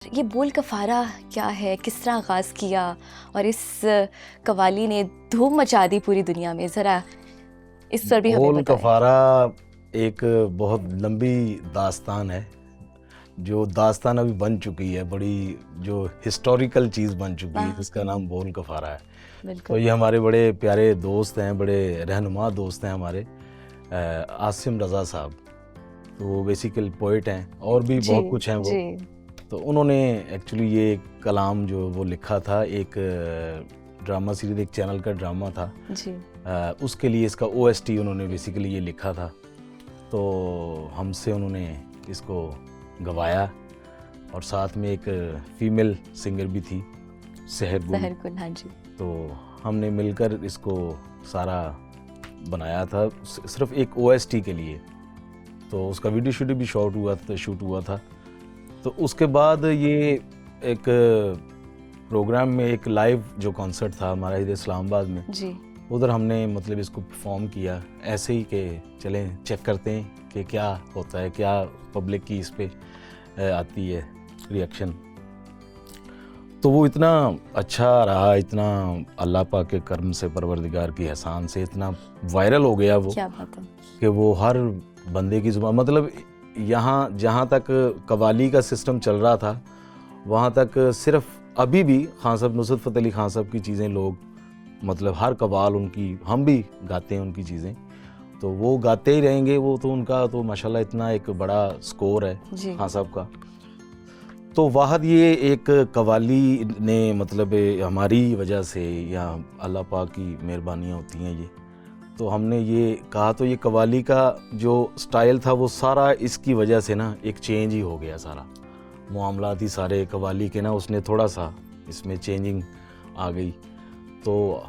ये बोल कफ़ारा क्या है, किस तरह आगाज़ किया और इस कव्वाली ने धूम मचा दी पूरी दुनिया में, ज़रा इस पर भी हमें बोल बताएं। कफ़ारा एक बहुत लंबी दास्तान है, जो दास्तान अभी बन चुकी है, बड़ी जो हिस्टोरिकल चीज़ बन चुकी है, वाह, जिसका नाम बोल कफ़ारा है। तो बिल्कुल। ये हमारे बड़े प्यारे दोस्त हैं, बड़े रहनुमा दोस्त हैं हमारे, आसिम रज़ा साहब। तो वो बेसिकल पोइट हैं और भी जी, बहुत कुछ हैं वो। जी, तो उन्होंने एक्चुअली ये कलाम जो वो लिखा था, एक ड्रामा सीरीज़, एक चैनल का ड्रामा था, जी। उसके लिए इसका ओएसटी उन्होंने बेसिकली ये लिखा था। तो हमसे उन्होंने इसको गवाया और साथ में एक फीमेल सिंगर भी थी, सहर गुल। सहर गुल, हाँ जी। तो हमने मिलकर इसको सारा बनाया था सिर्फ एक ओएसटी के लिए। तो उसका वीडियो शूट हुआ था। तो उसके बाद ये एक प्रोग्राम में, एक लाइव जो कॉन्सर्ट था हमारा इधर इस्लामाबाद में, जी, उधर हमने मतलब इसको परफॉर्म किया ऐसे ही कि चलें चेक करते हैं कि क्या होता है, क्या पब्लिक की इस पे आती है रिएक्शन। तो वो इतना अच्छा रहा, इतना अल्लाह पाक के करम से, परवरदिगार की एहसान से इतना वायरल हो गया वो क्या बात है। कि वो हर बंदे की ज़ुबान, मतलब यहाँ जहाँ तक कव्वाली का सिस्टम चल रहा था वहाँ तक सिर्फ अभी भी खान साहब, नुसरत फ़तेह अली खान साहब की चीज़ें लोग, मतलब हर कव्वाल उनकी, हम भी गाते हैं उनकी चीज़ें, तो वो गाते ही रहेंगे। वो तो उनका तो माशाल्लाह इतना एक बड़ा स्कोर है जी, खान साहब का। तो वाहद ये एक कव्वाली ने मतलब हमारी वजह से, या अल्लाह पाक की मेहरबानियाँ होती हैं ये। तो हमने ये कहा, तो ये कव्वाली का जो स्टाइल था वो सारा इसकी वजह से ना एक चेंज ही हो गया, सारा मामलात ही सारे कव्वाली के ना, उसने थोड़ा सा इसमें चेंजिंग आ गई। तो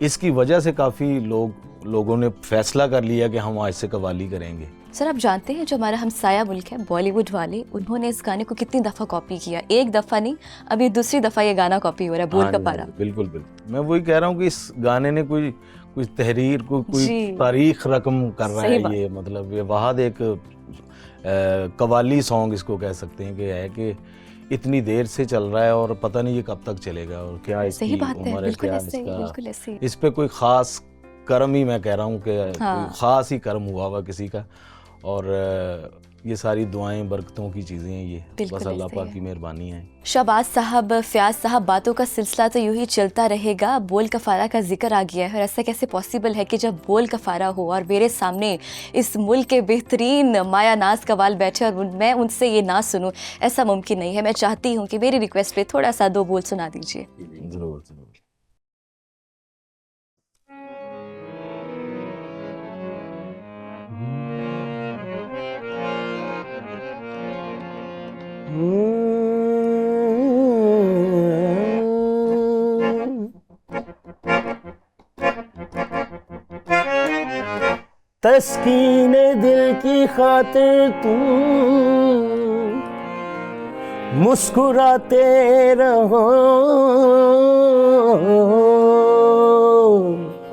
इसकी वजह से काफ़ी लोगों ने फैसला कर लिया कि हम आज से कव्वाली करेंगे। सर आप जानते हैं जो हमारा हमसाया मुल्क है बॉलीवुड वाले, उन्होंने इस गाने को कितनी दफ़ा कॉपी किया, एक दफ़ा नहीं, अभी दूसरी दफ़ा ये गाना कॉपी हो रहा है, बोल हाँ जी, हाँ कफ़ारा। जी, बिल्कुल बिल्कुल। मैं वही कह रहा हूँ कि इस गाने ने कोई तहरीर कोई जी, तारीख रकम कर रहा सही है बात। ये, मतलब ये वाहद एक कव्वाली सॉन्ग इसको कह सकते हैं कि है, कि इतनी देर से चल रहा है और पता नहीं ये कब तक चलेगा और क्या सही इसकी बात है, उम्र है, बिल्कुल क्या ऐसे ही, इसका, बिल्कुल ऐसे ही। इस पे कोई ख़ास कर्म ही, मैं कह रहा हूँ कि कोई हाँ, ख़ास ही कर्म हुआ हुआ किसी का। और ये सारी दुआएं, बरकतों की चीज़ें हैं ये, बस बिल्कुल अल्लाह ऐसे ही पाक है। की मेहरबानी है। शहबाज साहब, फ़याज़ साहब, बातों का सिलसिला तो यूं ही चलता रहेगा। बोल कफ़ारा का जिक्र आ गया है और ऐसा कैसे पॉसिबल है कि जब बोल कफ़ारा हो और मेरे सामने इस मुल्क के बेहतरीन माया नाज कवाल बैठे और मैं उनसे ये ना सुनूं, ऐसा मुमकिन नहीं है। मैं चाहती हूँ कि मेरी रिक्वेस्ट पे थोड़ा सा दो बोल सुना दीजिए। ज़रूर ज़रूर। तस्कीने दिल की खातिर तुम मुस्कुराते रहो,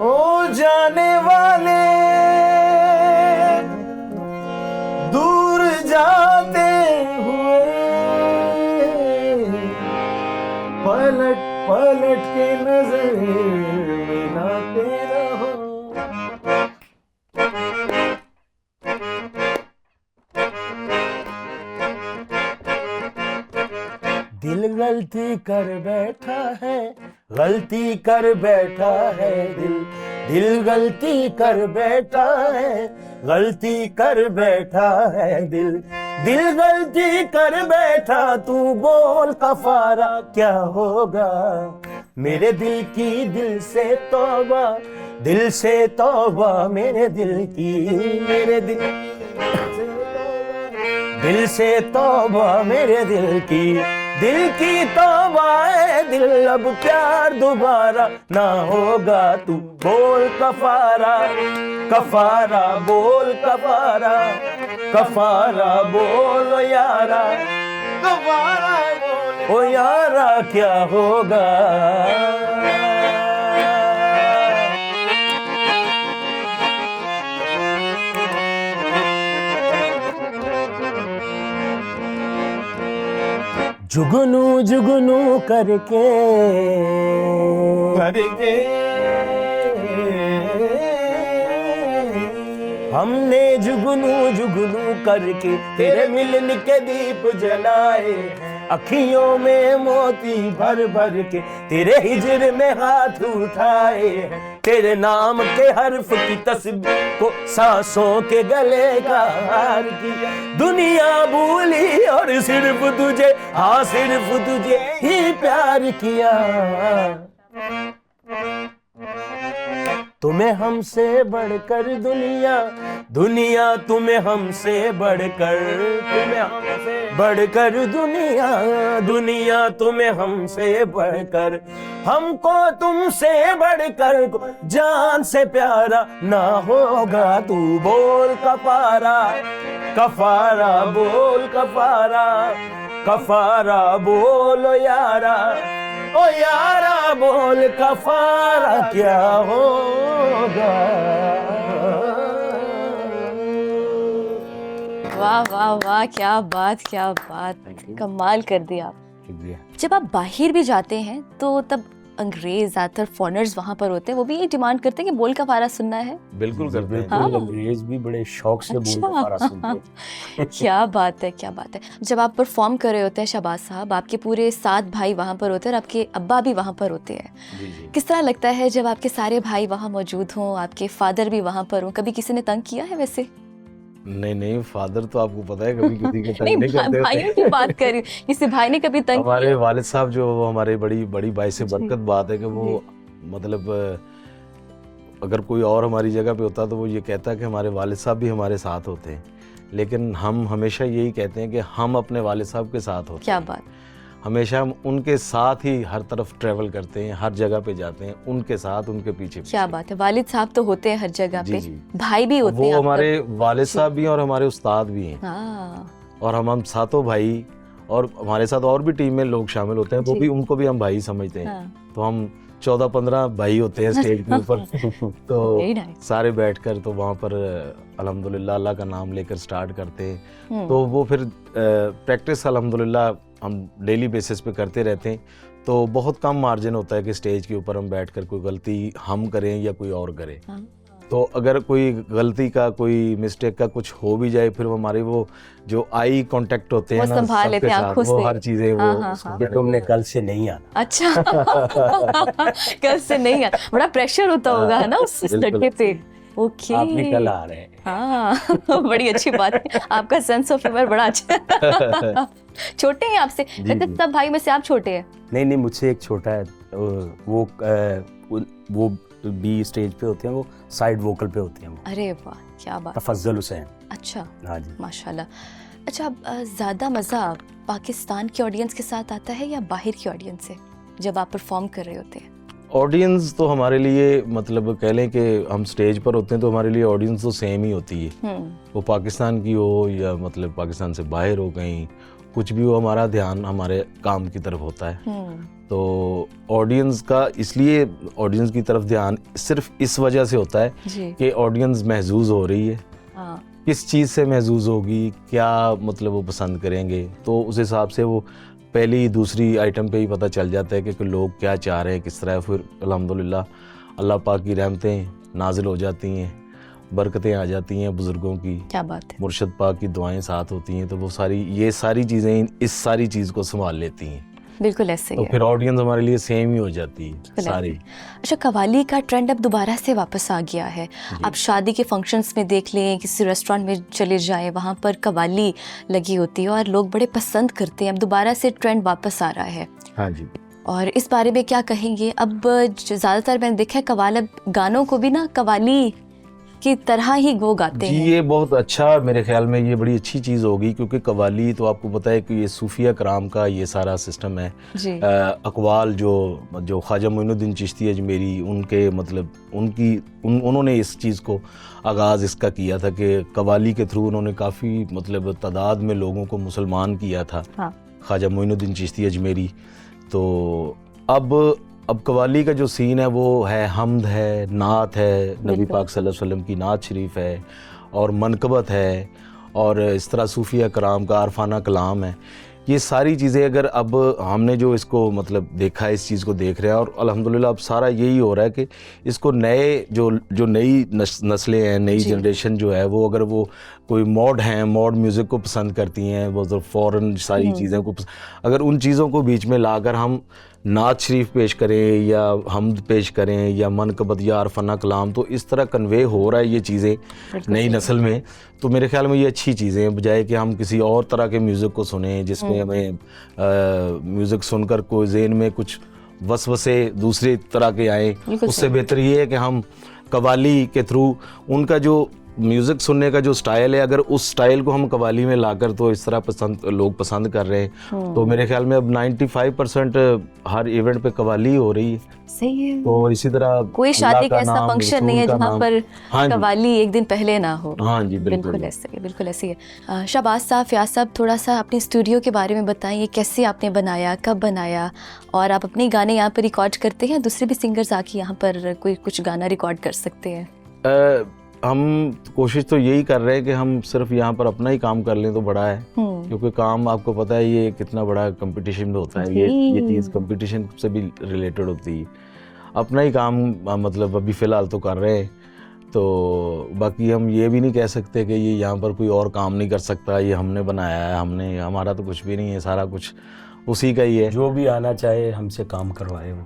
ओ जाने वाले दूर जाते हुए, पलट पलट के नजर मिलाते रहो। दिल गलती कर बैठा है, गलती कर बैठा है दिल, दिल गलती कर बैठा है, गलती कर बैठा है दिल, दिल गलती कर बैठा। तू बोल कफारा क्या होगा, मेरे दिल की दिल से तौबा, दिल से तौबा मेरे दिल की, मेरे दिल से तौबा मेरे दिल की तौबा है दिल, अब प्यार दोबारा ना होगा। तू बोल कफारा, कफारा बोल कफारा, कफारा बोल यारा, कफारा बोल ओ यारा क्या होगा। जुगनू जुगनू करके हमने जुगनू जुगनू करके तेरे मिलन के दीप जलाए, अखियों में मोती भर भर के तेरे हिजर में हाथ उठाए, तेरे नाम के हर्फ की तस्बीह को सांसों के गले का हार किया। दुनिया भूली और सिर्फ तुझे, हाँ सिर्फ तुझे ही प्यार किया। तुम्हें हमसे बढ़कर दुनिया, दुनिया तुम्हें हमसे बढ़कर, तुम्हें हमसे बढ़कर दुनिया, दुनिया तुम्हें हमसे बढ़कर, हमको तुमसे बढ़कर जान से प्यारा ना होगा। तू बोल कफारा, कफारा बोल कफारा, कफारा बोलो यारा, ओ यारा बोल कफारा क्या होगा। वाह वाह वाह, क्या बात क्या बात, कमाल कर दिया आप। शुक्रिया। जब आप बाहर भी जाते हैं तो तब अंग्रेज ज़्यादातर फॉरेनर्स वहाँ पर होते हैं, वो भी ये डिमांड करते हैं कि बोल का फारा सुनना है। बिल्कुल करते हैं। हाँ। अंग्रेज भी बड़े शौक से बोल का फारा सुनते हैं। क्या बात है, क्या बात है। जब आप परफॉर्म कर रहे होते हैं शहबाज साहब, आपके पूरे 7 भाई वहाँ पर होते हैं और आपके अब्बा भी वहाँ पर होते हैं, जी जी। किस तरह लगता है जब आपके सारे भाई वहाँ मौजूद हों, आपके फादर भी वहाँ पर हों? कभी किसी ने तंग किया है वैसे? नहीं, फादर तो आपको पता है कभी किसी के तंग नहीं, नहीं करते भाइयों की बात कर रही हूँ, किसी भाई ने कभी तंग हमारे वालिद साहब जो वो हमारे बड़ी बड़ी भाई से जी। बरकत बात है कि वो मतलब अगर कोई और हमारी जगह पे होता तो वो ये कहता कि हमारे वालिद साहब भी हमारे साथ होते हैं, लेकिन हम हमेशा यही कहते हैं कि हम अपने वालिद साहब के साथ होते क्या हैं। बात, हमेशा हम उनके साथ ही हर तरफ ट्रैवल करते हैं, हर जगह पे जाते हैं, उनके साथ, उनके पीछे क्या बात है। वालिद साहब तो होते हैं हर जगह जी, पे, जी। भाई भी होते वो हैं आपका? हमारे वालिद साहब भी हैं और हमारे उस्ताद भी हैं, हाँ, और हम सातों भाई, और हमारे साथ और भी टीम में लोग शामिल होते हैं, वो जी। भी उनको भी हम भाई समझते हैं। हाँ। तो हम 14-15 भाई होते हैं स्टेज के ऊपर। तो Very nice. सारे बैठकर तो वहाँ पर अल्हम्दुलिल्लाह अल्लाह का नाम लेकर स्टार्ट करते हैं। हम्म, तो वो फिर प्रैक्टिस अल्हम्दुलिल्लाह हम डेली बेसिस पे करते रहते हैं। तो बहुत कम मार्जिन होता है कि स्टेज के ऊपर हम बैठकर कोई गलती हम करें या कोई और करे। हाँ। तो अगर कोई गलती का, कोई मिस्टेक का कुछ हो भी जाए, फिर हमारे वो जो आई कांटेक्ट होते हैं वो ना संभाल सबके लेते हैं साथ, आंखों वो से। हर चीजें हाँ, वो हाँ, उसको हाँ। कि तुमने कल से नहीं आना। अच्छा। कल से नहीं आना, बड़ा प्रेशर होता होगा है ना उस बिल्कुल। लड़के पे। ओके, आप भी कल आ रहे हैं। हाँ। बड़ी अच्छी बात है, आपका सेंस ऑफ ह्यूमर बड़ा अच्छा है। छोटे हैं आपसे? लगता है सब भाई में से आप छोटे हैं। नहीं, मुझसे एक छोटा है, वो भी स्टेज पे होते हैं, वो साइड वोकल पे होते हैं। वो अरे वाह, क्या बात। तफज्जुल हुसैन। अच्छा, हाँ जी। माशाल्लाह। अच्छा, अब ज़्यादा मज़ा पाकिस्तान की ऑडियंस के साथ आता है या बाहर की ऑडियंस से जब आप परफॉर्म कर रहे होते हैं? ऑडियंस तो हमारे लिए, मतलब कह लें कि हम स्टेज पर होते हैं तो हमारे लिए ऑडियंस तो सेम ही होती है, वो पाकिस्तान की हो या मतलब पाकिस्तान से बाहर हो, कहीं कुछ भी हो, हमारा ध्यान हमारे काम की तरफ होता है। तो ऑडियंस का इसलिए ऑडियंस की तरफ ध्यान सिर्फ इस वजह से होता है जी। कि ऑडियंस महजूज हो रही है, हाँ, किस चीज़ से महजूज होगी, क्या मतलब वो पसंद करेंगे, तो उस हिसाब से वो पहली दूसरी आइटम पे ही पता चल जाता है कि लोग क्या चाह रहे हैं, किस तरह। फिर अल्हम्दुलिल्लाह अल्लाह पाक की रहमतें नाजिल हो जाती हैं, बरकतें आ जाती हैं बुज़ुर्गों की, क्या बात है। मुर्शद पाक की दुआएं साथ होती हैं, तो वो ये सारी चीज़ें इस सारी चीज़ को संभाल लेती हैं। बिल्कुल ऐसे ही तो है। फिर ऑडियंस हमारे लिए सेम ही हो जाती है बिल्कुल सारी। अच्छा, कव्वाली का ट्रेंड अब दोबारा से वापस आ गया है। आप शादी के फंक्शंस में देख लें, किसी रेस्टोरेंट में चले जाएं, वहाँ पर कव्वाली लगी होती है और लोग बड़े पसंद करते हैं। अब दोबारा से ट्रेंड वापस आ रहा है, हाँ जी। और इस बारे में क्या कहेंगे? अब ज़्यादातर मैंने देखा है कव्वाल, अब गानों को भी ना कव्वाली की तरह ही वो गाते जी, हैं। ये बहुत अच्छा, मेरे ख्याल में ये बड़ी अच्छी चीज़ होगी, क्योंकि कव्वाली तो आपको पता है कि ये सूफिया कराम का ये सारा सिस्टम है। जी। अकवाल जो ख्वाजा मोइनुद्दीन चिश्ती अजमेरी, उनके मतलब उन्होंने इस चीज़ को आगाज़ इसका किया था कि कव्वाली के थ्रू उन्होंने काफ़ी मतलब तादाद में लोगों को मुसलमान किया था, हाँ। ख्वाजा मोइनुद्दीन चिश्ती अजमेरी। तो अब कव्वाली का जो सीन है वो है हम्द है, नात है, नबी पाक सल्लल्लाहु अलैहि वसल्लम की नात शरीफ है, और मनकबत है, और इस तरह सूफिया कराम का अरफाना कलाम है। ये सारी चीज़ें अगर अब हमने जो इसको मतलब देखा है, इस चीज़ को देख रहे हैं, और अल्हम्दुलिल्लाह अब सारा यही हो रहा है कि इसको नए जो नई नस्लें हैं, नई जनरेशन जो है, वो अगर वो कोई मॉड हैं, मॉड म्यूज़िक को पसंद करती हैं, वो तो फ़ौरन सारी चीज़ों को अगर उन चीज़ों को बीच में लाकर हम नात शरीफ पेश करें या हमद पेश करें या मनकबत या अरफना कलाम, तो इस तरह कन्वे हो रहा है ये चीज़ें नई नस्ल में, तो मेरे ख्याल में ये अच्छी चीज़ें हैं, बजाय कि हम किसी और तरह के म्यूज़िक को सुने जिसमें हमें म्यूज़िक सुनकर कोई ज़हन में कुछ वसवसे दूसरे तरह के आए। उससे बेहतर ये है कि हम कव्वाली के थ्रू उनका जो म्यूज़िक सुनने का जो स्टाइल है, अगर उस स्टाइल को हम कव्वाली में लाकर तो इस तरह लोग पसंद कर रहे हैं, तो मेरे ख्याल में अब 95% हर इवेंट पे कव्वाली हो रही है। सही है। तो इसी तरह कोई शादी का ऐसा फंक्शन नहीं है जहाँ पर हाँ कव्वाली एक दिन पहले ना हो। हाँ जी, बिल्कुल ऐसे ही, बिल्कुल ऐसे ही है। शहबाज साहब, फ़याज़ साहब, थोड़ा सा अपने स्टूडियो के बारे में बताइए, कैसे आपने बनाया, कब बनाया, और आप अपने गाने यहाँ पर रिकॉर्ड करते हैं, दूसरे भी सिंगर्स आके यहाँ पर कोई कुछ गाना रिकॉर्ड कर सकते हैं? हम कोशिश तो यही कर रहे हैं कि हम सिर्फ यहाँ पर अपना ही काम कर लें तो बड़ा है, क्योंकि काम आपको पता है ये कितना बड़ा कंपटीशन में होता है, ये चीज़ कंपटीशन से भी रिलेटेड होती है। अपना ही काम मतलब अभी फ़िलहाल तो कर रहे हैं, तो बाकी हम ये भी नहीं कह सकते कि ये यहाँ पर कोई और काम नहीं कर सकता, ये हमने बनाया है, हमारा तो कुछ भी नहीं है, सारा कुछ उसी का ही है। जो भी आना चाहे हमसे काम करवाए वो।